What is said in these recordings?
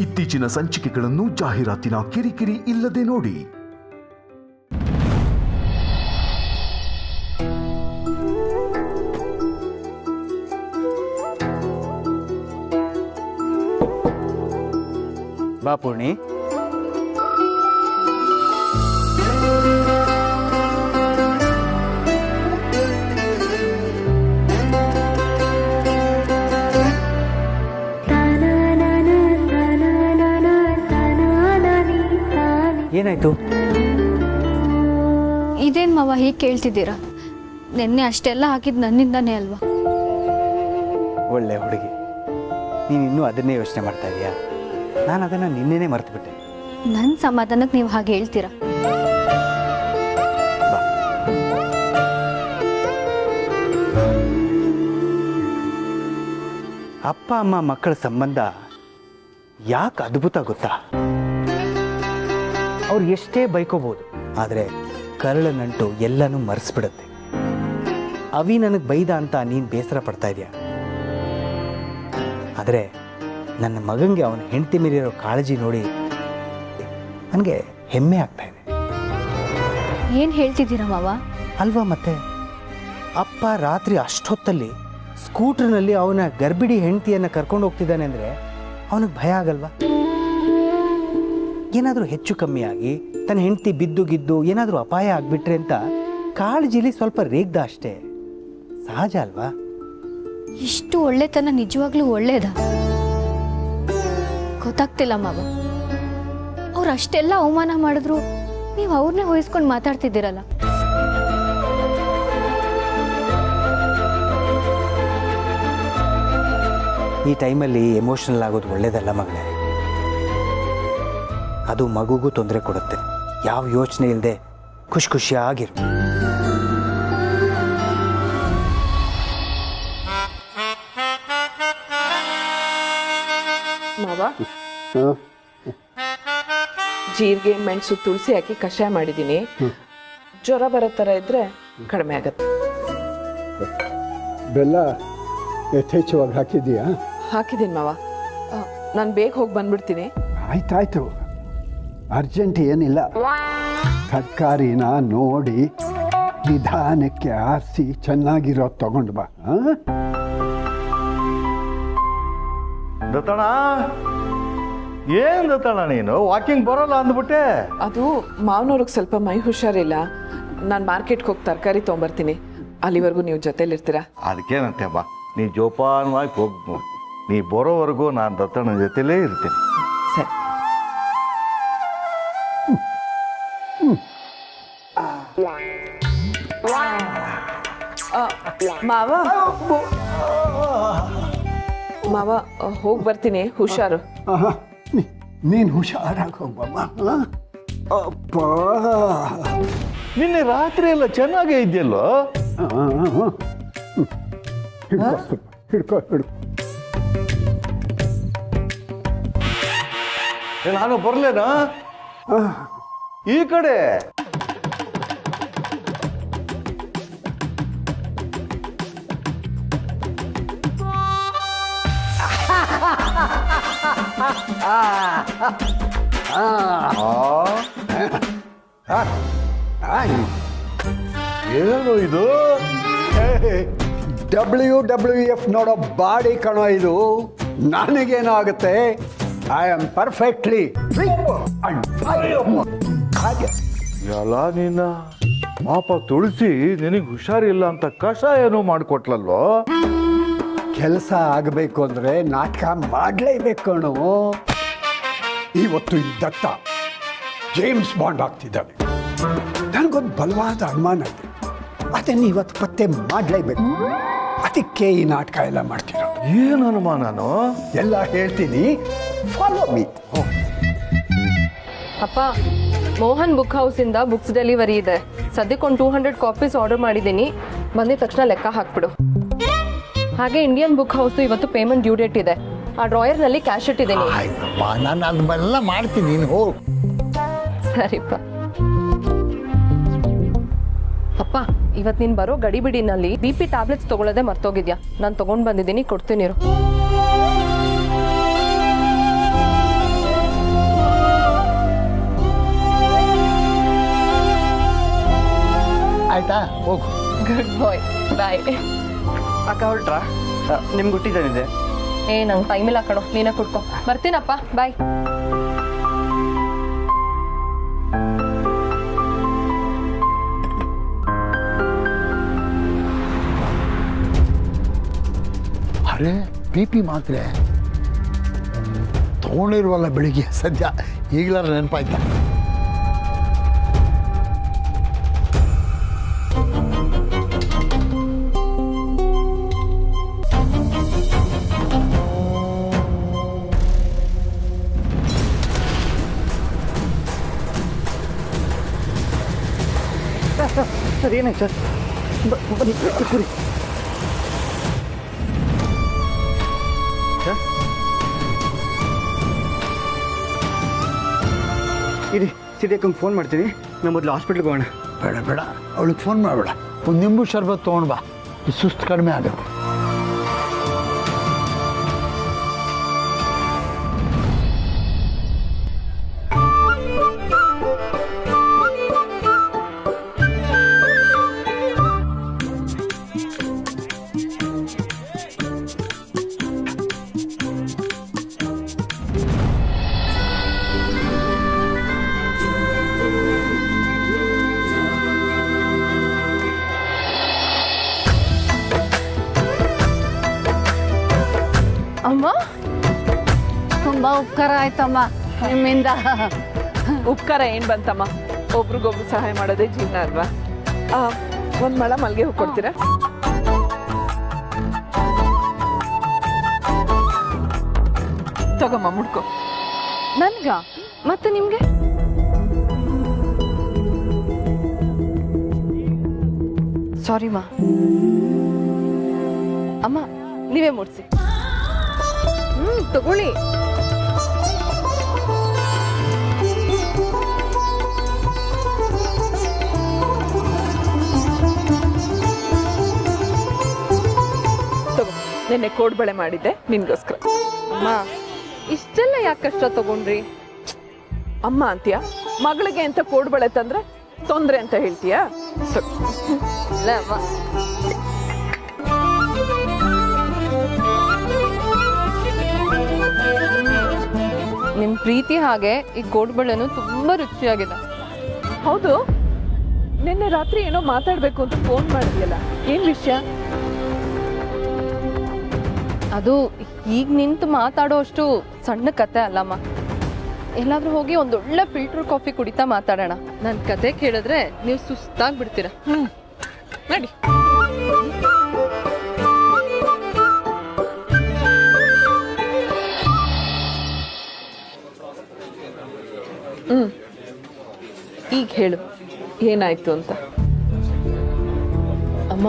ಇತ್ತೀಚಿನ ಸಂಚಿಕೆಗಳನ್ನು ಜಾಹೀರಾತಿನ ಕಿರಿಕಿರಿ ಇಲ್ಲದೆ ನೋಡಿ. ಬಾ ಪೂರ್ಣಿ. ಏನಾಯ್ತು? ಇದೇನ್ ಮಾವ ಹೀಗೆ ಕೇಳ್ತಿದ್ದೀರಾ? ನೆನ್ನೆ ಅಷ್ಟೆಲ್ಲ ಹಾಕಿದ್ ನನ್ನಿಂದಾನೇ ಅಲ್ವಾ? ಒಳ್ಳೆ ಹುಡುಗಿ, ನೀನು ಇನ್ನೂ ಅದನ್ನೇ ಯೋಚನೆ ಮಾಡ್ತಾ ಇದೀಯಾ? ನಾನು ಅದನ್ನು ನಿನ್ನೆನೇ ಮರ್ತು ಬಿಟ್ಟೆ. ನನ್ನ ಸಮಾಧಾನಕ್ಕೆ ನೀವು ಹಾಗೆ ಹೇಳ್ತೀರಾ? ಅಪ್ಪ ಅಮ್ಮ ಮಕ್ಕಳ ಸಂಬಂಧ ಯಾಕೆ ಅದ್ಭುತ ಗೊತ್ತಾ? ಅವ್ರು ಎಷ್ಟೇ ಬೈಕೋಬಹುದು, ಆದರೆ ಕರಳ ನಂಟು ಎಲ್ಲನೂ ಮರೆಸ್ಬಿಡುತ್ತೆ. ಅವಿ ನನಗೆ ಬೈದ ಅಂತ ನೀನು ಬೇಸರ ಪಡ್ತಾ ಇದೆಯಾ? ಆದರೆ ನನ್ನ ಮಗನಿಗೆ ಅವನ ಹೆಂಡತಿ ಮೇಲಿರೋ ಕಾಳಜಿ ನೋಡಿ ನನಗೆ ಹೆಮ್ಮೆ ಆಗ್ತಾ ಇದೆ. ಏನು ಹೇಳ್ತಿದ್ದೀರಾ ಮಾವ? ಅಲ್ವಾ ಮತ್ತೆ? ಅಪ್ಪ ರಾತ್ರಿ ಅಷ್ಟೊತ್ತಲ್ಲಿ ಸ್ಕೂಟ್ರ್ನಲ್ಲಿ ಅವನ ಗರ್ಭಿಣಿ ಹೆಂಡತಿಯನ್ನು ಕರ್ಕೊಂಡು ಹೋಗ್ತಿದ್ದಾನೆ ಅಂದರೆ ಅವನಿಗೆ ಭಯ ಆಗಲ್ವಾ? ಏನಾದರೂ ಹೆಚ್ಚು ಕಮ್ಮಿ ಆಗಿ ತನ್ನ ಹೆಂಡತಿ ಬಿದ್ದು ಗಿದ್ದು ಏನಾದರೂ ಅಪಾಯ ಆಗಿಬಿಟ್ರೆ ಅಂತ ಕಾಳಜಿಲಿ ಸ್ವಲ್ಪ ರೇಗ್ದ ಅಷ್ಟೇ. ಸಹಜ ಅಲ್ವಾ? ಇಷ್ಟು ಒಳ್ಳೆತನ ನಿಜವಾಗ್ಲೂ ಒಳ್ಳೇದ? ಗೊತ್ತಾಗ್ತಿಲ್ಲ ಮಾವ. ಅವ್ರು ಅಷ್ಟೆಲ್ಲ ಅವಮಾನ ಮಾಡಿದ್ರು ನೀವು ಅವ್ರನ್ನೇ ವಹಿಸ್ಕೊಂಡು ಮಾತಾಡ್ತಿದ್ದೀರಲ್ಲ. ಈ ಟೈಮಲ್ಲಿ ಎಮೋಷನಲ್ ಆಗೋದು ಒಳ್ಳೇದಲ್ಲ ಮಗಳೇ. ಅದು ಮಗುಗೂ ತೊಂದರೆ ಕೊಡುತ್ತೆ. ಯಾವ ಯೋಚನೆ ಇಲ್ಲದೆ ಖುಷಿ ಖುಷಿಯಾಗಿರು. ಮಾವ, ಜೀರಿಗೆ ಮೆಣಸು ತುಳಸಿ ಹಾಕಿ ಕಷಾಯ ಮಾಡಿದ್ದೀನಿ. ಜ್ವರ ಬರೋ ಥರ ಇದ್ರೆ ಕಡಿಮೆ ಆಗತ್ತೆ. ಬೆಲ್ಲ ಯಥೇಚ್ಛವಾಗಿ ಹಾಕಿದ್ದೀಯಾ? ಹಾಕಿದ್ದೀನಿ ಮಾವ. ನಾನು ಬೇಗ ಹೋಗಿ ಬಂದ್ಬಿಡ್ತೀನಿ. ಆಯ್ತಾಯ್ತು, ಅರ್ಜೆಂಟ್ ಏನಿಲ್ಲ. ತರಕಾರಿನ ನೋಡಿ ನಿಧಾನಕ್ಕೆ ಆರಿಸಿ ಚೆನ್ನಾಗಿರೋದು ತಗೊಂಡು ಬಾ. ದತ್ತಣ್ಣ, ಏನ್ ದತ್ತಣ್ಣ ನೀನು ವಾಕಿಂಗ್ ಬರೋಲ್ಲ ಅಂದ್ಬಿಟ್ಟೆ? ಅದು ಮಾವನವ್ರಿಗೆ ಸ್ವಲ್ಪ ಮೈ ಹುಷಾರಿಲ್ಲ. ನಾನು ಮಾರ್ಕೆಟ್ಗೆ ಹೋಗಿ ತರಕಾರಿ ತೊಗೊಂಬರ್ತೀನಿ. ಅಲ್ಲಿವರೆಗೂ ನೀವು ಜೊತೆಲಿರ್ತೀರಾ? ಅದಕ್ಕೇನಂತೆ ಬಾ, ನೀ ಜೋಪಾನವಾಗಿ ಹೋಗ್ಬೋ. ನೀ ಬರೋವರೆಗೂ ನಾನು ದತ್ತಣ್ಣನ ಜೊತೆಲೇ ಇರ್ತೀನಿ. ಸರಿ. ಮಾವ ಮಾವ ಹೋಗಿ ಬರ್ತೀನಿ, ಹುಷಾರು. ನೀನು ಹುಷಾರಾಗಿ ಹೋಗ್ಬಮ್ಮ. ಅಪ್ಪ, ನಿನ್ನೆ ರಾತ್ರಿ ಎಲ್ಲ ಚೆನ್ನಾಗೇ ಇದೆಯಲ್ಲೋ? ಹಿಡ್ಕೊ ಹಿಡ್ಕೊ. ನಾನು ಬರ್ಲೇನಾ ಈ ಕಡೆ? ಏನು ಇದು? WWF ನೋಡೋ ಬಾಡಿ ಕಣೋ ಇದು. ನನಗೇನೋ ಆಗುತ್ತೆ. ಐ ಆಮ್ ಪರ್ಫೆಕ್ಟ್ಲಿ ಎಲ್ಲ ನಿನ್ನ ಪಾಪ ತುಳಸಿ ನಿನಗೆ ಹುಷಾರಿಲ್ಲ ಅಂತ ಕಷಾಯನೂ ಮಾಡಿಕೊಟ್ಲಲ್ವೋ? ಕೆಲಸ ಆಗಬೇಕು ಅಂದರೆ ನಾಟಕ ಮಾಡಲೇಬೇಕು ಕಣೋ. ಇವತ್ತು ಈ ದತ್ತ ಜೇಮ್ಸ್ ಬಾಂಡ್ ಆಗ್ತಿದ್ದಾನೆ. ನನಗೊಂದು ಬಲವಾದ ಅನುಮಾನ ಇದೆ. ಅದನ್ನು ಇವತ್ತು ಪತ್ತೆ ಮಾಡಲೇಬೇಕು. ಅದಕ್ಕೆ ಈ ನಾಟಕ ಎಲ್ಲ ಮಾಡ್ತಿರೋದು. ಏನು ಅನುಮಾನನೋ? ಎಲ್ಲ ಹೇಳ್ತೀನಿ, ಫಾಲೋ ಮೀ. ಅಪ್ಪ, ಮೋಹನ್ ಬುಕ್ ಹೌಸಿಂದ ಬುಕ್ಸ್ ಡೆಲಿವರಿ ಇದೆ. ಸದ್ಯಕ್ಕೆ ಒಂದು 200 ಕಾಪೀಸ್ ಆರ್ಡರ್ ಮಾಡಿದ್ದೀನಿ. ಬಂದಿದ ತಕ್ಷಣ ಲೆಕ್ಕ ಹಾಕ್ಬಿಡು. ಹಾಗೆ ಇಂಡಿಯನ್ ಬುಕ್ ಹೌಸ್ ಇವತ್ತು ಪೇಮೆಂಟ್ ಡ್ಯೂ ಡೇಟ್ ಇದೆ. ಆ ಡ್ರಾಯರ್ನಲ್ಲಿ ಕ್ಯಾಶ್ ಇಟ್ಟಿದ್ದೀನಿ. ನಾನು ಅದನ್ನೆಲ್ಲ ಮಾಡ್ತೀನಿ, ನೀನು ಹೋಗು. ಸರಿಪ್ಪ. ಅಪ್ಪ, ಇವತ್ತು ನೀನು ಬರೋ ಗಡಿಬಿಡಿನಲ್ಲಿ BP ಟ್ಯಾಬ್ಲೆಟ್ಸ್ ತೊಗೊಳ್ಳೋದೇ ಮರ್ತೋಗಿದ್ಯಾ? ನಾನು ತೊಗೊಂಡು ಬಂದಿದ್ದೀನಿ, ಕೊಡ್ತೀನಿ. ಹೋಗು. ಗುಡ್ ಬಾಯ್, ಬಾಯ್. ಅಕ್ಕ ಹೊರಟ್ರಾ? ನಿಮ್ಗೆ ಹುಟ್ಟಿದ್ದೇನಿದೆ? ನಂಗೆ ಟೈಮಿಲ್ಲ ಕಣೋ, ನೀನೇ ಕುಡ್ಕೊ. ಬರ್ತೀನಪ್ಪ, ಬಾಯ್. ಅರೆ BP ಮಾತ್ರೆ ತೊಗೊಂಡಿರುವಲ್ಲ ಬೆಳಿಗ್ಗೆ, ಸದ್ಯ ಈಗಲಾರ ನೆನಪಾಯ್ತಾ? ಸರ್ ಏನಾಯ್ತು ಸರ್? ಬನ್ನಿ ಕುರಿ. ಇರಿ, ಸಿಡಿಯಕ್ಕಂಗೆ ಫೋನ್ ಮಾಡ್ತೀನಿ. ನಾನು ಮೊದಲು ಹಾಸ್ಪಿಟ್ಲಿಗೆ ಹೋಗೋಣ. ಬೇಡ ಬೇಡ, ಅವಳಿಗೆ ಫೋನ್ ಮಾಡಬೇಡ. ಒಂದು ನಿಂಬು ಶರ್ಬತ್ ತೊಗೊಂಡು ಬಾ, ಈ ಸುಸ್ತು ಕಡಿಮೆ ಆಗುತ್ತೆ. ಅಮ್ಮ, ತುಂಬಾ ಉಪಕಾರ ಆಯ್ತಮ್ಮ ನಿಮ್ಮಿಂದ. ಉಪಕಾರ ಏನು ಬಂತಮ್ಮ? ಒಬ್ರಿಗೊಬ್ರು ಸಹಾಯ ಮಾಡೋದೇ ಜೀವನ ಅಲ್ವಾ? ಒಂದು ಮಳ ಮಲ್ಗೆ ಹೂ ಕೊಡ್ತೀರಾ? ತಗೊಮ್ಮ, ಮುಡ್ಕೊ. ನನ್ಗ ಮತ್ತೆ ನಿಮ್ಗೆ? ಸಾರಿ ಮಾ. ಅಮ್ಮ, ನೀವೇ ಮುಡ್ಸಿ. ತಗೊಳ್ಳಿ. ತಗೋ, ನಿನ್ನೆ ಕೋಡ್ಬಳೆ ಮಾಡಿದ್ದೆ ನಿನ್ಗೋಸ್ಕರ. ಅಮ್ಮ, ಇಷ್ಟೆಲ್ಲ ಯಾಕೆ ಕಷ್ಟ ತಗೊಂಡ್ರಿ? ಅಮ್ಮ ಅಂತೀಯ? ಮಗಳಿಗೆ ಅಂತ ಕೋಡ್ಬಳೆ ತಂದ್ರೆ ತೊಂದ್ರೆ ಅಂತ ಹೇಳ್ತೀಯಾ? ಇಲ್ಲ ಅಮ್ಮ. ನಿಮ್ ಪ್ರೀತಿ ಹಾಗೆ ಈ ಕೋಡ್ಬಳೆನು ತುಂಬಾ ರುಚಿಯಾಗಿದೆ. ಹೌದು, ನಿನ್ನೆ ರಾತ್ರಿ ಏನೋ ಮಾತಾಡ್ಬೇಕು ಅಂತ ಫೋನ್ ಮಾಡಿದ್ಯಲ್ಲ, ಏನ್ ವಿಷಯ? ಅದು ಈಗ ನಿಂತು ಮಾತಾಡೋ ಅಷ್ಟು ಸಣ್ಣ ಕತೆ ಅಲ್ಲಮ್ಮ. ಎಲ್ಲಾದ್ರೂ ಹೋಗಿ ಒಂದೊಳ್ಳೆ ಫಿಲ್ಟರ್ ಕಾಫಿ ಕುಡಿತಾ ಮಾತಾಡೋಣ. ನನ್ ಕತೆ ಕೇಳಿದ್ರೆ ನೀವು ಸುಸ್ತಾಗ್ಬಿಡ್ತೀರ. ನಡಿ. ಈಗ ಹೇಳು, ಏನಾಯ್ತು ಅಂತ. ಅಮ್ಮ,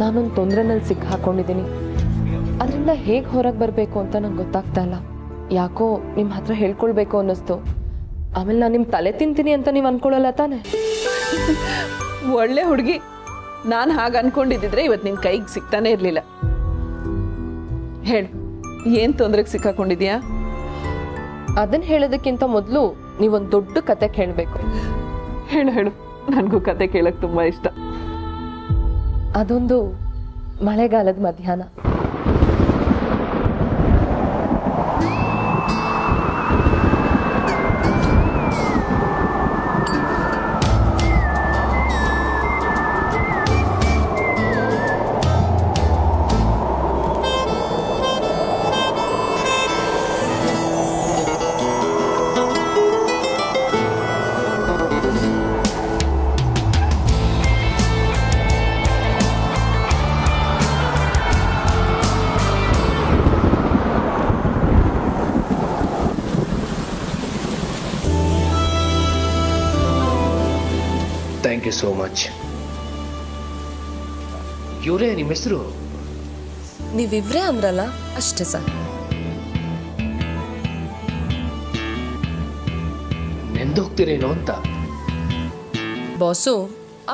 ನಾನೊಂದು ತೊಂದರೆನಲ್ಲಿ ಸಿಕ್ಕಾಕೊಂಡಿದ್ದೀನಿ. ಅದರಿಂದ ಹೇಗೆ ಹೊರಗೆ ಬರಬೇಕು ಅಂತ ನಂಗೆ ಗೊತ್ತಾಗ್ತಾ ಇಲ್ಲ. ಯಾಕೋ ನಿಮ್ಮ ಹತ್ರ ಹೇಳ್ಕೊಳ್ಬೇಕು ಅನ್ನಿಸ್ತು. ಆಮೇಲೆ ನಾನು ನಿಮ್ಮ ತಲೆ ತಿಂತೀನಿ ಅಂತ ನೀವು ಅನ್ಕೊಳ್ಳಲ್ಲ ತಾನೆ? ಒಳ್ಳೆ ಹುಡುಗಿ. ನಾನು ಹಾಗೆ ಅನ್ಕೊಂಡಿದ್ದಿದ್ರೆ ಇವತ್ತು ನಿನ್ನ ಕೈಗೆ ಸಿಗ್ತಾನೆ ಇರಲಿಲ್ಲ. ಹೇಳು, ಏನು ತೊಂದರೆಗೆ ಸಿಕ್ಕಾಕೊಂಡಿದ್ಯಾ? ಅದನ್ನ ಹೇಳೋದಕ್ಕಿಂತ ಮೊದಲು ನೀವೊಂದು ದೊಡ್ಡ ಕತೆ ಕೇಳಬೇಕು. ಹೇಳು ಹೇಳು, ನನಗೂ ಕತೆ ಕೇಳಕ್ಕೆ ತುಂಬ ಇಷ್ಟ. ಅದೊಂದು ಮಳೆಗಾಲದ ಮಧ್ಯಾಹ್ನ. Thank you so much. ಇವರೇ ನಿಮ್ಮ ಹೆಸರು? ನೀವಿವ್ರೇ ಅಂದ್ರಲ್ಲ, ಅಷ್ಟೇ ಸರ್. ನೆಂದೋಗ್ತಿರೇನೋ ಅಂತ. ಬಾಸು,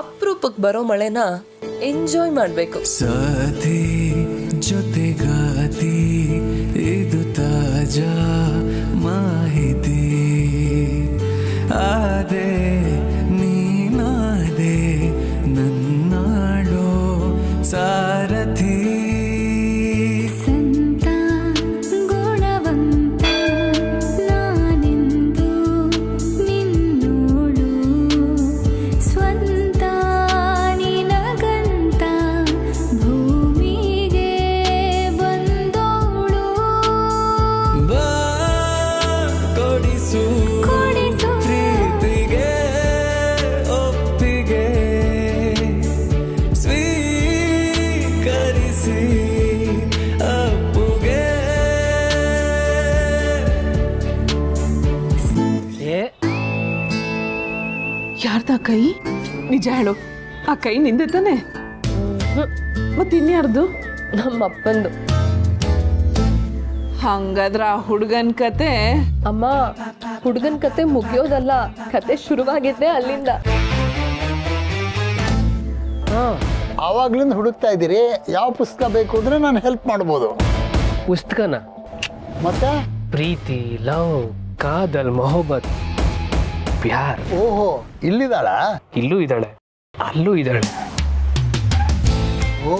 ಅಪರೂಪಕ್ಕೆ ಬರೋ ಮಳೆನ ಎಂಜಾಯ್ ಮಾಡಬೇಕು. ಸಾಥಿ ಜೊತೆಗಾತಿ, ಇದು ತಾಜಾ ಮಾಹಿತಿ. ಆದೆ ನೀನಾದೆ ನನ್ನ ಕೊಡಿಸು ಪ್ರೀತಿಗೆ ಒಪ್ಪಿಗೆ ಸ್ವೀಕರಿಸಿ ಅಪ್ಪುಗೆ. ಯಾರ್ದ ಕೈ? ನಿಜ ಹೇಳು, ಆ ಕೈ ನಿಂದೆ ತಾನೆ? ಮತ್ತಿನ್ಯಾರ್ದು? ನಮ್ಮ ಅಪ್ಪಂದು. ಹಂಗಾದ್ರ ಆ ಹುಡುಗನ್ ಕತೆ? ಅಮ್ಮ, ಹುಡುಗನ ಕತೆ ಮುಗಿಯೋದಲ್ಲ, ಕತೆ ಶುರುವಾಗಿದ್ದೆ ಅಲ್ಲಿಂದ. ಆವಾಗ್ಲಿಂದ ಹುಡುಕ್ತಾ ಇದ್ದೀರಿ. ಯಾವ ಪುಸ್ತಕ ಬೇಕು ಅಂದ್ರೆ ನಾನು ಹೆಲ್ಪ್ ಮಾಡ್ಬೋದು. ಪುಸ್ತಕನ? ಮತ್ತೆ ಪ್ರೀತಿ, ಲವ್, ಕಾದಲ್, ಮೊಹಬ್ಬತ್, ಪ್ಯಾರ್. ಓಹೋ, ಇಲ್ಲಿದ್ದಾಳ? ಇಲ್ಲೂ ಇದ್ದಾಳೆ, ಅಲ್ಲೂ ಇದ್ದಾಳೆ. ಓ,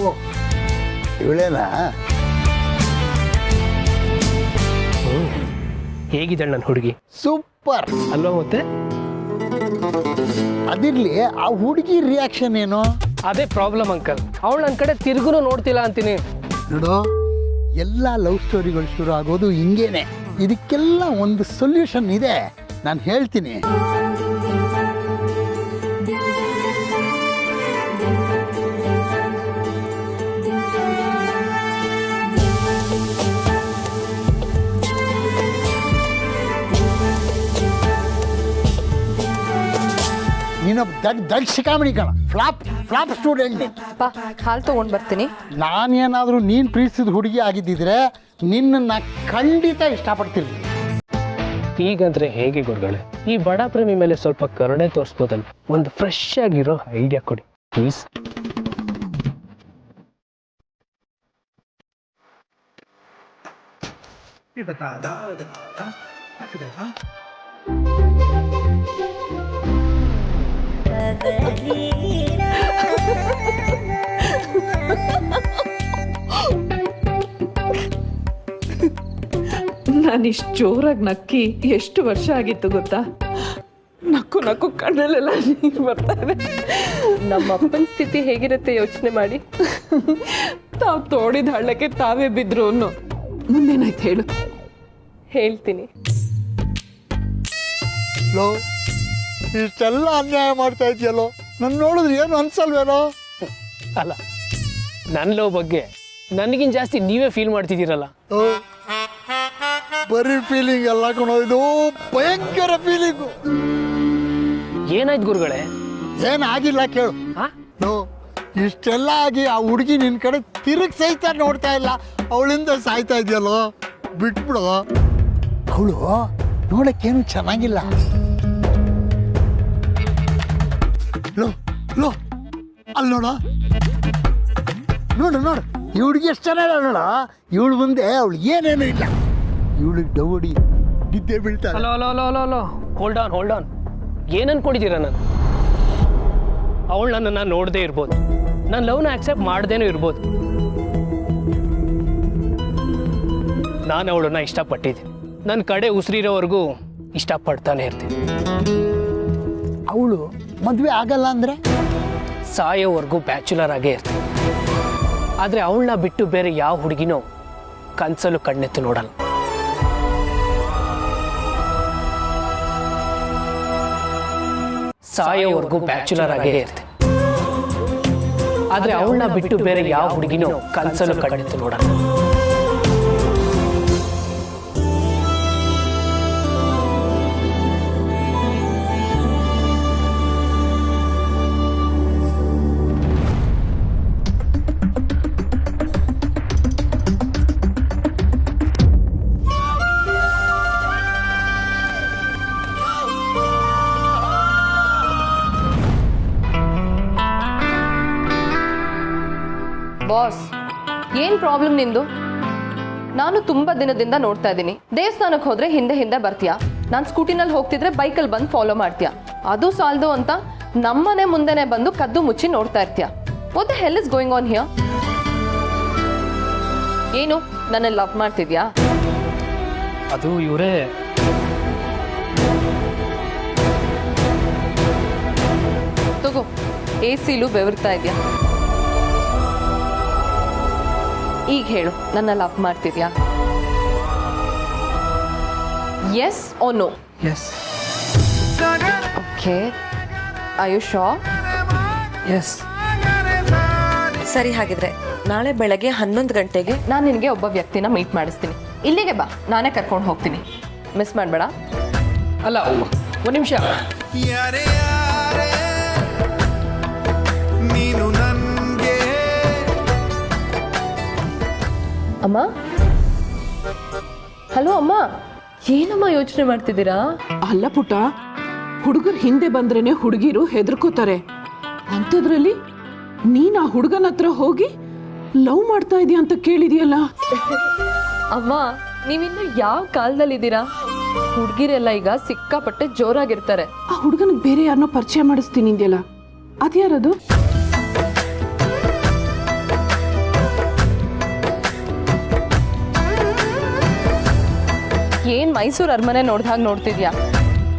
ಇವಳೇನಾ? ಹೇಗಿದ್ದಾಳೆ ನನ್ನ ಹುಡುಗಿ? ಸೂಪರ್ ಅಲ್ವಾ? ಮತ್ತೆ ಅದಿರ್ಲಿ, ಆ ಹುಡುಗಿ ರಿಯಾಕ್ಷನ್ ಏನು? ಅದೇ ಪ್ರಾಬ್ಲಮ್ ಅಂಕಲ್. ಅವಳು ನನ್ನ ಕಡೆ ತಿರುಗುನು ನೋಡ್ತಿಲ್ಲ ಅಂತೀನಿ. ನೋಡು, ಎಲ್ಲ ಲವ್ ಸ್ಟೋರಿಗಳು ಶುರು ಆಗೋದು ಹಿಂಗೇನೆ. ಇದಕ್ಕೆಲ್ಲ ಒಂದು ಸೊಲ್ಯೂಷನ್ ಇದೆ, ನಾನು ಹೇಳ್ತೀನಿ. ನೀನೊಬ್ಬ ದಡ್ ಶಿಖಾಮಣಿ ಕಣ. Flop student. ಬಾ, ಹಾಲು ತೊಗೊಂಡು ಬರ್ತೀನಿ. ನಾನೇನಾದರೂ ನೀನು ಪ್ರೀತಿಸಿದ ಹುಡುಗಿ ಆಗಿದ್ದಿದ್ರೆ ನಿನ್ನನ್ನು ಖಂಡಿತ ಇಷ್ಟಪಡ್ತೀನಿ. ಈಗಂದ್ರೆ ಹೇಗೆ ಗುರುಗಳೇ? ಈ ಬಡ ಪ್ರೇಮಿ ಮೇಲೆ ಸ್ವಲ್ಪ ಕರುಣೆ ತೋರಿಸ್ಬೋದಲ್ಲ? ಒಂದು ಫ್ರೆಶ್ ಆಗಿರೋ ಐಡಿಯಾ ಕೊಡಿ ಪ್ಲೀಸ್. ನಾನಿಷ್ಟು ಜೋರಾಗಿ ನಕ್ಕಿ ಎಷ್ಟು ವರ್ಷ ಆಗಿತ್ತು ಗೊತ್ತಾ? ನಕ್ಕು ಕಣ್ಣಲ್ಲೆಲ್ಲ ನೀರು ಬರ್ತಾ ಇದೆ. ನಮ್ಮ ಅಪ್ಪನ ಸ್ಥಿತಿ ಹೇಗಿರುತ್ತೆ ಯೋಚನೆ ಮಾಡಿ. ತಾವು ತೋಡಿದ ಹಳ್ಳಕ್ಕೆ ತಾವೇ ಬಿದ್ರು ಅನ್ನೋ. ಮುಂದೇನಾಯ್ತು ಹೇಳು? ಹೇಳ್ತೀನಿ. ಇಷ್ಟೆಲ್ಲ ಅನ್ಯಾಯ ಮಾಡ್ತಾ ಇದೆಯಲ್ಲೋ, ನನ್ನ ನೋಡಿದ್ರೆ ಏನು ಅನ್ಸಲ್ವೇನೋ? ಅಲ್ಲ, ನನ್ನ ಲವ್ ಬಗ್ಗೆ ನನಗಿಂತ ಜಾಸ್ತಿ ನೀವೇ ಫೀಲ್ ಮಾಡ್ತಿದ್ದೀರಲ್ಲ. ಬರೀ ಫೀಲಿಂಗ್ ಎಲ್ಲ ಕೊಡೋದು, ಭಯಂಕರ ಫೀಲಿಂಗು. ಏನಾಯ್ತು ಗುರುಗಳೇ? ಏನಾಗಿಲ್ಲ ಕೇಳು. ಇಷ್ಟೆಲ್ಲ ಆಗಿ ಆ ಹುಡುಗಿ ನಿನ್ನ ಕಡೆ ತಿರುಗಿ ಸಹಿತ ನೋಡ್ತಾ ಇಲ್ಲ. ಅವಳಿಂದ ಸಾಯ್ತಾ ಇದೆಯಲ್ಲೋ, ಬಿಟ್ಬಿಡು. ಅವಳು ನೋಡಕ್ಕೇನು ಚೆನ್ನಾಗಿಲ್ಲ. ಅಲ್ಲಿ ನೋಡು ಈ ಹುಡುಗಿ ಎಷ್ಟು ಚೆನ್ನಾಗಿ ನೋಡ. ಇವಳು ಮುಂದೆ ಅವಳು ಏನೇನು ಇಲ್ಲ. ಇವಳಿಗೆ ಡೌಡಿ ನಿದ್ದೆ ಬೀಳ್ತಾರೆ. Hello, hold on. ಏನು ಅನ್ಕೊಂಡಿದ್ದೀರ? ನಾನು ಅವಳು ನನ್ನನ್ನು ನೋಡದೇ ಇರ್ಬೋದು, ನನ್ನ ಲವ್ನ ಆಕ್ಸೆಪ್ಟ್ ಮಾಡ್ದೇನೂ ಇರ್ಬೋದು. ನಾನು ಅವಳನ್ನ ಇಷ್ಟಪಟ್ಟಿದ್ದೀನಿ. ನನ್ನ ಕಡೆ ಉಸಿರಿರೋವರೆಗೂ ಇಷ್ಟಪಡ್ತಾನೆ ಇರ್ತೀನಿ. ಅವಳು ಮದುವೆ ಆಗಲ್ಲ ಅಂದರೆ ಸಾಯೋವರೆಗೂ ಬ್ಯಾಚುಲರ್ ಆಗೇ ಇರ್ತೀನಿ. ಆದರೆ ಅವಳನ್ನ ಬಿಟ್ಟು ಬೇರೆ ಯಾವ ಹುಡುಗಿನೋ ಕನ್ಸಲು ಕಣ್ಣೆತ್ತು ನೋಡಲ್ಲ. ಸಾಯೋವರೆಗೂ ಬ್ಯಾಚುಲರ್ ಆಗೇ ಇರ್ತೀನಿ. ಆದರೆ ಅವಳನ್ನ ಬಿಟ್ಟು ಬೇರೆ ಯಾವ ಹುಡುಗಿನೋ ಕನ್ಸಲು ಕಣ್ಣೆತ್ತು ನೋಡಲ್ಲ. ಬಾಸ್, ಏನ್ ಪ್ರಾಬ್ಲಮ್ ನಿಂದು? ನಾನು ತುಂಬಾ ದಿನದಿಂದ ನೋಡ್ತಾ ಇದ್ದೀನಿ. ದೇವಸ್ಥಾನಕ್ಕೆ ಹೋದ್ರೆ ಹಿಂದೆ ಹಿಂದೆ ಬರ್ತೀಯಾ, ನಾನು ಸ್ಕೂಟಿನಲ್ಲಿ ಹೋಗ್ತಿದ್ರೆ ಬೈಕಲ್ಲಿ ಬಂದು ಫಾಲೋ ಮಾಡ್ತೀಯಾ. ಅದು ಸಾಲದು ಅಂತ ನಮ್ಮನೆ ಮುಂದೆನೆ ಬಂದು ಕದ್ದು ಮುಚ್ಚಿ ನೋಡ್ತಾ ಇರ್ತೀಯಾ. What the hell is going on here? ಏನು ನನ್ನ ಲವ್ ಮಾಡ್ತಿದ್ಯಾ? ಅದು ಇವರೇ ತಗೋ, AC ಬೆವರ್ತಾ ಇದೆಯಾ? ಈಗ ಹೇಳು, ನನ್ನ ಲವ್ ಮಾಡ್ತಿದ್ಯಾ? Yes or no? Yes. Okay, are you sure? Yes. ಸರಿ, ಹಾಗಿದ್ರೆ ನಾಳೆ ಬೆಳಗ್ಗೆ 11 ಗಂಟೆಗೆ ನಾನು ನಿನಗೆ ಒಬ್ಬ ವ್ಯಕ್ತಿನ ಮೀಟ್ ಮಾಡಿಸ್ತೀನಿ. ಇಲ್ಲಿಗೆ ಬಾ, ನಾನೇ ಕರ್ಕೊಂಡು ಹೋಗ್ತೀನಿ. ಮಿಸ್ ಮಾಡಬೇಡ. ಅಲ್ಲ, ಒಂದು ನಿಮಿಷ. ನೀನು ನನ್ಗೆ. ಅಮ್ಮ, ಹಲೋ ಅಮ್ಮ, ಏನಮ್ಮ ಯೋಚನೆ ಮಾಡ್ತಿದ್ದೀರಾ? ಅಲ್ಲ ಪುಟ್ಟ, ಹುಡುಗರು ಹಿಂದೆ ಬಂದ್ರೇನೆ ಹುಡುಗಿರು ಹೆದರ್ಕೋತಾರೆ. ಅಂಥದ್ರಲ್ಲಿ ನೀನ್ ಆ ಹುಡುಗನ ಹತ್ರ ಹೋಗಿ ಲವ್ ಮಾಡ್ತಾ ಇದೀಯ ಅಂತ ಕೇಳಿದ್ಯಲ್ಲ. ಅಮ್ಮ, ನೀವಿನ್ನು ಯಾವ ಕಾಲದಲ್ಲಿದ್ದೀರಾ? ಹುಡುಗಿರೆಲ್ಲ ಈಗ ಸಿಕ್ಕಾಪಟ್ಟೆ ಜೋರಾಗಿರ್ತಾರೆ. ಆ ಹುಡುಗನಿಗೆ ಬೇರೆ ಯಾರನ್ನೋ ಪರಿಚಯ ಮಾಡಿಸ್ತೀನಿ ಅಂದ್ಯಲ್ಲ, ಅದ್ಯಾರದು? ಏನ್ ಮೈಸೂರು ಅರಮನೆ ನೋಡ್ದಾಗ ನೋಡ್ತಿದ್ಯಾ?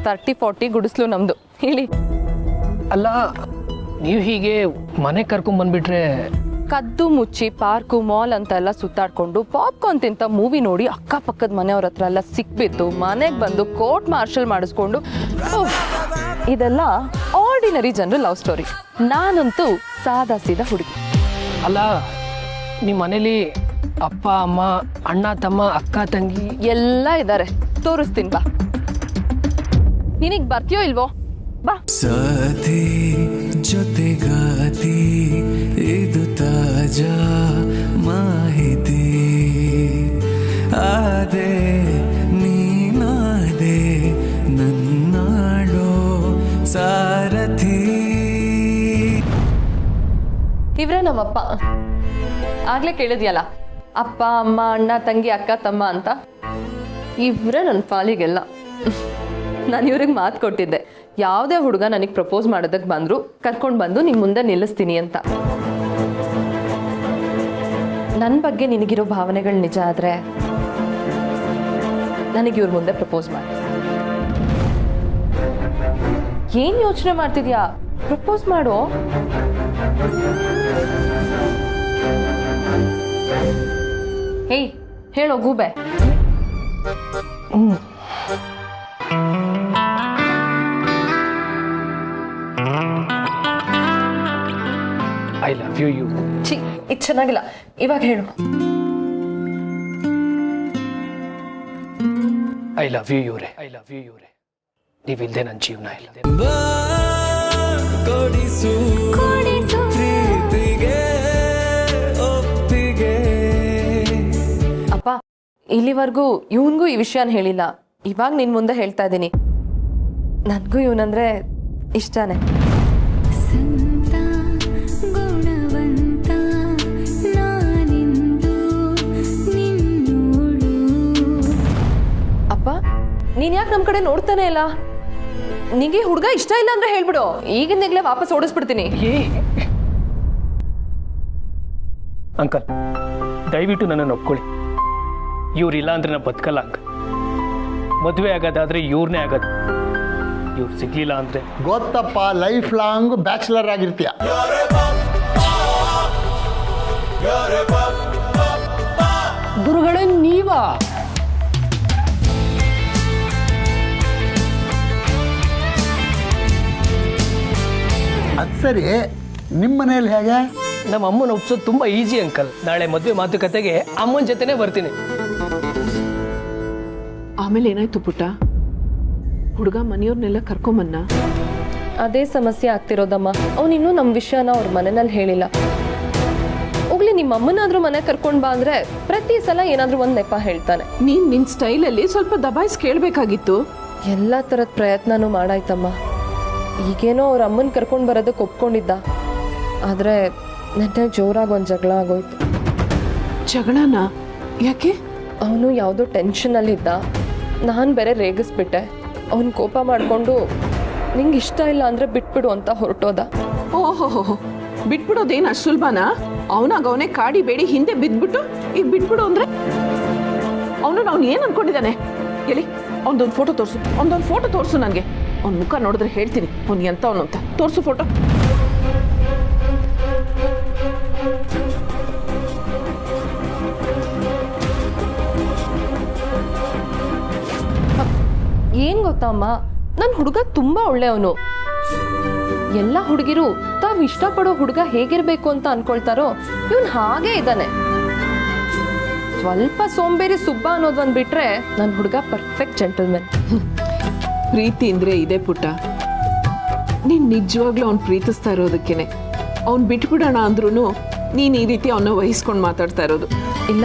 30-40 ಗುಡಿಸ್ಲು ನಮ್ದು. ಹೇಳಿ. ಅಲ್ಲ, ನೀವು ಹೀಗೆ ಮನೆ ಕರ್ಕೊಂಡ್ಬಂದ್ಬಿಟ್ರೆ ಕದ್ದು ಮುಚ್ಚಿ ಪಾರ್ಕು ಮಾಲ್ ಅಂತ ಎಲ್ಲ ಸುತ್ತಾಡ್ಕೊಂಡು ಪಾಪ್ಕಾರ್ನ್ ತಿಂತ ಮೂವಿ ನೋಡಿ ಅಕ್ಕಪಕ್ಕದ ಮನೆಯವ್ರ ಹತ್ರ ಎಲ್ಲ ಸಿಕ್ಬಿದ್ದು ಮನೆಗೆ ಬಂದು ಕೋರ್ಟ್ ಮಾರ್ಷಲ್ ಮಾಡಿಸ್ಕೊಂಡು, ಇದೆಲ್ಲ ಆರ್ಡಿನರಿ ಜನರು ಲವ್ ಸ್ಟೋರಿ. ನಾನಂತೂ ಸಾದಾ ಸೀದಾ ಹುಡುಗಿ. ಅಲ್ಲ, ನಿಮ್ಮ ಮನೇಲಿ ಅಪ್ಪ ಅಮ್ಮ ಅಣ್ಣ ತಮ್ಮ ಅಕ್ಕ ತಂಗಿ ಎಲ್ಲ ಇದ್ದಾರೆ. ತೋರಿಸ್ತೀನಿ ಬಾ. ನಿನಗ್ ಬರ್ತೀಯೋ ಇಲ್ವೋ? ಬಾ. ಸಾಥಿ ಜೊತೆಗಾತಿ ಇದು ತಾಜಾ ಮಾಹಿತಿ. ಆದೆ ನೀನಾದೆ ನನ್ನಾಡೋ ಸಾರಥಿ. ಇವ್ರೆ ನಮ್ಮಪ್ಪ. ಆಗ್ಲೇ ಕೇಳಿದ್ಯಲ್ಲ, ಅಪ್ಪ ಅಮ್ಮ ಅಣ್ಣ ತಂಗಿ ಅಕ್ಕ ತಮ್ಮ ಅಂತ. ಇವ್ರೆ ನನ್ನ ಪಾಲಿಗೆಲ್ಲ. ನಾನು ಇವ್ರಿಗೆ ಮಾತು ಕೊಟ್ಟಿದ್ದೆ, ಯಾವುದೇ ಹುಡುಗ ನನಗೆ ಪ್ರಪೋಸ್ ಮಾಡೋದಕ್ಕೆ ಬಂದ್ರು ಕರ್ಕೊಂಡು ಬಂದು ನಿಮ್ಮ ಮುಂದೆ ನಿಲ್ಲಿಸ್ತೀನಿ ಅಂತ. ನನ್ನ ಬಗ್ಗೆ ನಿನಗಿರೋ ಭಾವನೆಗಳು ನಿಜ ಆದ್ರೆ ನನಗೆ ಇವ್ರ ಮುಂದೆ ಪ್ರಪೋಸ್ ಮಾಡಿ. ಏನ್ ಯೋಚನೆ ಮಾಡ್ತಿದ್ಯಾ? ಪ್ರಪೋಸ್ ಮಾಡು. ಹೇಯ್, ಹೇಳೋ ಗೂಬೆ. I love you. ಯು ಛೀ, ಇದು ಚೆನ್ನಾಗಿಲ್ಲ. ಇವಾಗ ಹೇಳು. ಐ ಲವ್ ಯು ಇವ್ರೆ. ಐ ಲವ್ ಯು ಇವ್ರೆ. ನೀವಿಲ್ದೆ ನನ್ನ ಜೀವನ ಇಲ್ಲ. ಕೊಡಿಸು ಪ್ರೀತಿಗೆ ಒಪ್ಪಿಗೆ. ಅಪ್ಪ, ಇಲ್ಲಿವರೆಗೂ ಇವನ್ಗೂ ಈ ವಿಷಯನ ಹೇಳಿಲ್ಲ. ಇವಾಗ ನಿನ್ ಮುಂದೆ ಹೇಳ್ತಾ ಇದ್ದೀನಿ. ನನಗೂ ಇವನಂದ್ರೆ ಇಷ್ಟನೇ. ಅಪ್ಪ, ನೀನ್ ಯಾಕೆ ನಮ್ ಕಡೆ ನೋಡ್ತಾನೆ ಇಲ್ಲ? ನಿಂಗೆ ಹುಡುಗ ಇಷ್ಟ ಇಲ್ಲ ಅಂದ್ರೆ ಹೇಳ್ಬಿಡು, ಈಗಿಂದಲೇ ವಾಪಸ್ ಓಡಿಸ್ಬಿಡ್ತೀನಿ. ಅಂಕಲ್, ದಯವಿಟ್ಟು ನನ್ನನ್ನು ಒಪ್ಕೊಳ್ಳಿ. ಇವ್ರಿಲ್ಲ ಅಂದ್ರೆ ನಾ ಬದುಕಲ್ಲ ಅಂಕಲ್. ಮದುವೆ ಆಗೋದಾದ್ರೆ ಇವ್ರನ್ನೇ ಆಗೋದು. ಇವ್ರು ಸಿಗ್ಲಿಲ್ಲ ಅಂದ್ರೆ ಗೊತ್ತಪ್ಪ, ಲೈಫ್ ಲಾಂಗ್ ಬ್ಯಾಚುಲರ್ ಆಗಿರ್ತೀಯ. ಗುರುಗಳೇ ನೀವಾ? ಅದು ಸರಿ, ನಿಮ್ಮ ಮನೇಲಿ ಹೇಗೆ? ನಮ್ಮ ಅಮ್ಮನ ಒಪ್ಸೋದು ತುಂಬಾ ಈಸಿ ಅಂಕಲ್. ನಾಳೆ ಮದುವೆ ಮಾತುಕತೆಗೆ ಅಮ್ಮನ ಜೊತೆನೆ ಬರ್ತೀನಿ. ಆಮೇಲೆ ಏನಾಯ್ತು ಪುಟ್ಟ? ಹುಡುಗ ಮನೆಯವ್ರನ್ನೆಲ್ಲ ಕರ್ಕೊಂಬನ್ನ? ಅದೇ ಸಮಸ್ಯೆ ಆಗ್ತಿರೋದಮ್ಮ. ಅವನಿನ್ನೂ ನಮ್ಮ ವಿಷಯನ ಅವ್ರ ಮನೆಯಲ್ಲಿ ಹೇಳಿಲ್ಲ. ಹೋಗ್ಲಿ, ನಿಮ್ಮ ಅಮ್ಮನಾದ್ರೂ ಮನೆ ಕರ್ಕೊಂಡ್ ಬಾ ಅಂದ್ರೆ ಪ್ರತಿ ಸಲ ಏನಾದ್ರೂ ಒಂದ್ ನೆಪ ಹೇಳ್ತಾನೆ. ನೀನ್ ನಿನ್ ಸ್ಟೈಲಲ್ಲಿ ಸ್ವಲ್ಪ ದಬಾಯಿಸಿ ಕೇಳ್ಬೇಕಾಗಿತ್ತು. ಎಲ್ಲಾ ತರದ ಪ್ರಯತ್ನನೂ ಮಾಡಾಯ್ತಮ್ಮ. ಈಗೇನೋ ಅವ್ರ ಅಮ್ಮನ್ ಕರ್ಕೊಂಡ್ ಬರೋದಕ್ಕೆ ಒಪ್ಕೊಂಡಿದ್ದ. ಆದ್ರೆ ನೆನ್ನೆ ಜೋರಾಗಿ ಒಂದ್ ಜಗಳ ಆಗೋಯ್ತು. ಜಗಳನ? ಯಾಕೆ? ಅವನು ಯಾವುದೋ ಟೆನ್ಷನಲ್ಲಿ ಇದ್ದ. ನಾನು ಬೇರೆ ರೇಗಿಸ್ಬಿಟ್ಟೆ. ಅವನು ಕೋಪ ಮಾಡಿಕೊಂಡು ನಿಂಗೆ ಇಷ್ಟ ಇಲ್ಲ ಅಂದ್ರೆ ಬಿಟ್ಬಿಡು ಅಂತ ಹೊರಟೋದ. ಓಹೋ, ಬಿಟ್ಬಿಡೋದೇನು ಅಷ್ಟು ಸುಲಭನಾ? ಅವನಾಗ ಅವನೇ ಕಾಡಿ ಬೇಡಿ ಹಿಂದೆ ಬಿದ್ಬಿಟ್ಟು ಈಗ ಬಿಟ್ಬಿಡು ಅಂದ್ರೆ ಅವ್ನು ಏನ್ ಅನ್ಕೊಂಡಿದ್ದಾನೆ? ಎಲ್ಲಿ ಅವನದೊಂದು ಫೋಟೋ ತೋರಿಸು ನನಗೆ. ಅವ್ನ ಮುಖ ನೋಡಿದ್ರೆ ಹೇಳ್ತೀನಿ ಅವ್ನು ಎಂತ ಅವನು ಅಂತ. ತೋರಿಸು ಫೋಟೋ. ಏನ್ ಗೊತ್ತಮ್ಮ, ನನ್ನ ಹುಡುಗ ತುಂಬಾ ಒಳ್ಳೆಯವನು. ಎಲ್ಲ ಹುಡುಗಿರು ತಾವ್ ಇಷ್ಟಪಡೋ ಹುಡುಗ ಹೇಗಿರ್ಬೇಕು ಅಂತ ಅನ್ಕೊಳ್ತಾರೋ ಇವನ್ ಹಾಗೆ ಇದ್ದಾನೆ. ಸ್ವಲ್ಪ ಸೋಂಬೇರಿ ಸುಬ್ಬ ಅನ್ನೋದು ಒಂದ್ ಬಿಟ್ರೆ ನನ್ನ ಹುಡುಗ ಪರ್ಫೆಕ್ಟ್ ಜೆಂಟಲ್ಮನ್. ಪ್ರೀತಿ ಅಂದ್ರೆ ಇದೆ ಪುಟ್ಟ. ನೀನ್ ನಿಜವಾಗ್ಲೂ ಅವ್ನು ಪ್ರೀತಿಸ್ತಾ ಇರೋದಕ್ಕೇನೆ ಅವ್ನು ಬಿಟ್ಬಿಡೋಣ ಅಂದ್ರೂ ನೀನ್ ಈ ರೀತಿ ಅವನ್ನ ವಹಿಸ್ಕೊಂಡು ಮಾತಾಡ್ತಾ ಇರೋದು. ಇಲ್ಲ,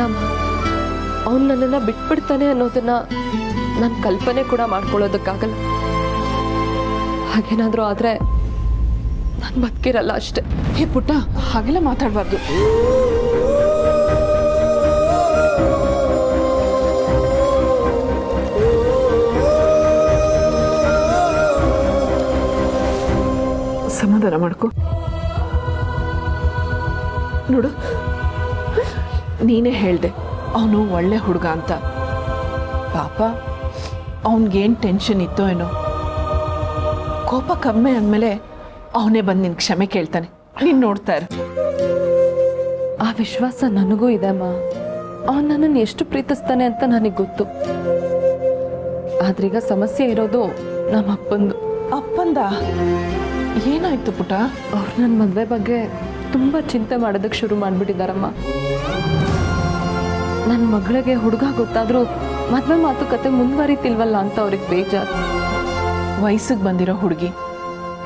ಅವ್ನು ನನ್ನನ್ನ ಬಿಟ್ಬಿಡ್ತಾನೆ ಅನ್ನೋದನ್ನ ನಾನು ಕಲ್ಪನೆ ಕೂಡ ಮಾಡ್ಕೊಳ್ಳೋದಕ್ಕಾಗಲ್ಲ. ಹಾಗೇನಾದ್ರೂ ಆದ್ರೆ ನಾನು ಬದುಕಿರಲ್ಲ ಅಷ್ಟೆ. ಹೇ ಪುಟ್ಟ, ಹಾಗೆಲ್ಲ ಮಾತಾಡಬಾರ್ದು. ಸಮಾಧಾನ ಮಾಡ್ಕೊ. ನೋಡು, ನೀನೇ ಹೇಳ್ದೆ ಅವನು ಒಳ್ಳೆ ಹುಡುಗ ಅಂತ. ಪಾಪ ಅವನಿಗೇನು ಟೆನ್ಷನ್ ಇತ್ತೋ ಏನೋ. ಕೋಪ ಕಮ್ಮಿ ಅಂದಮೇಲೆ ಅವನೇ ಬಂದು ನಿನ್ ಕ್ಷಮೆ ಕೇಳ್ತಾನೆ. ನೀನು ನೋಡ್ತಾ ಇರು. ಆ ವಿಶ್ವಾಸ ನನಗೂ ಇದೆ ಅಮ್ಮ. ಅವನು ನನ್ನನ್ನು ಎಷ್ಟು ಪ್ರೀತಿಸ್ತಾನೆ ಅಂತ ನನಗೆ ಗೊತ್ತು. ಆದ್ರೀಗ ಸಮಸ್ಯೆ ಇರೋದು ನಮ್ಮ ಅಪ್ಪಂದು. ಅಪ್ಪಂದ ಏನಾಯ್ತು ಪುಟ? ಅವ್ರು ನನ್ನ ಮದುವೆ ಬಗ್ಗೆ ತುಂಬಾ ಚಿಂತೆ ಮಾಡೋದಕ್ಕೆ ಶುರು ಮಾಡ್ಬಿಟ್ಟಿದಾರಮ್ಮ. ನನ್ನ ಮಗಳಿಗೆ ಹುಡುಗ ಗೊತ್ತಾದ್ರೂ ಮದುವೆ ಮಾತುಕತೆ ಮುಂದುವರಿತಿಲ್ವಲ್ಲ ಅಂತ ಅವ್ರಿಗೆ ಬೇಜಾರು. ವಯಸ್ಸಿಗೆ ಬಂದಿರೋ ಹುಡುಗಿ,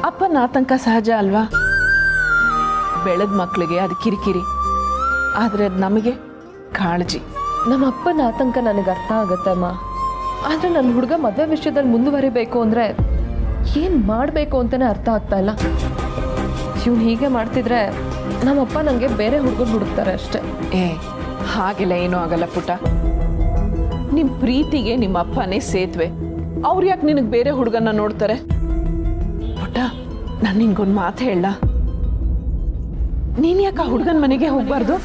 ಅಪ್ಪನ ಆತಂಕ ಸಹಜ ಅಲ್ವಾ? ಬೆಳೆದ ಮಕ್ಕಳಿಗೆ ಅದು ಕಿರಿಕಿರಿ, ಆದ್ರೆ ಅದು ನಮಗೆ ಕಾಳಜಿ. ನಮ್ಮ ಅಪ್ಪನ ಆತಂಕ ನನಗೆ ಅರ್ಥ ಆಗತ್ತೆ ಅಮ್ಮ. ಆದ್ರೆ ನನ್ನ ಹುಡುಗ ಮದುವೆ ವಿಷಯದಲ್ಲಿ ಮುಂದುವರಿಬೇಕು ಅಂದ್ರೆ ಏನ್ ಮಾಡ್ಬೇಕು ಅಂತಾನೆ ಅರ್ಥ ಆಗ್ತಾ ಇಲ್ಲ. ಇವ್ನು ಹೀಗೆ ಮಾಡ್ತಿದ್ರೆ ನಮ್ಮಪ್ಪ ನಂಗೆ ಬೇರೆ ಹುಡುಗನ್ ಹುಡುಕ್ತಾರೆ ಅಷ್ಟೇ. ಹಾಗೆಲ್ಲ ಏನೂ ಆಗಲ್ಲ ಪುಟ. ನಿಮ್ ಪ್ರೀತಿಗೆ ನಿಮ್ಮ ಅಪ್ಪನೇ ಸೇತುವೆ. ಅವ್ರು ಯಾಕೆ ನಿನಗೆ ಬೇರೆ ಹುಡುಗನ್ನ ನೋಡ್ತಾರೆ? ಪುಟ, ನಾನು ನಿನ್ಗೊಂದು ಮಾತು ಹೇಳ. ನೀನ್ ಯಾಕೆ ಆ ಹುಡುಗನ ಮನೆಗೆ ಹೋಗ್ಬಾರ್ದು?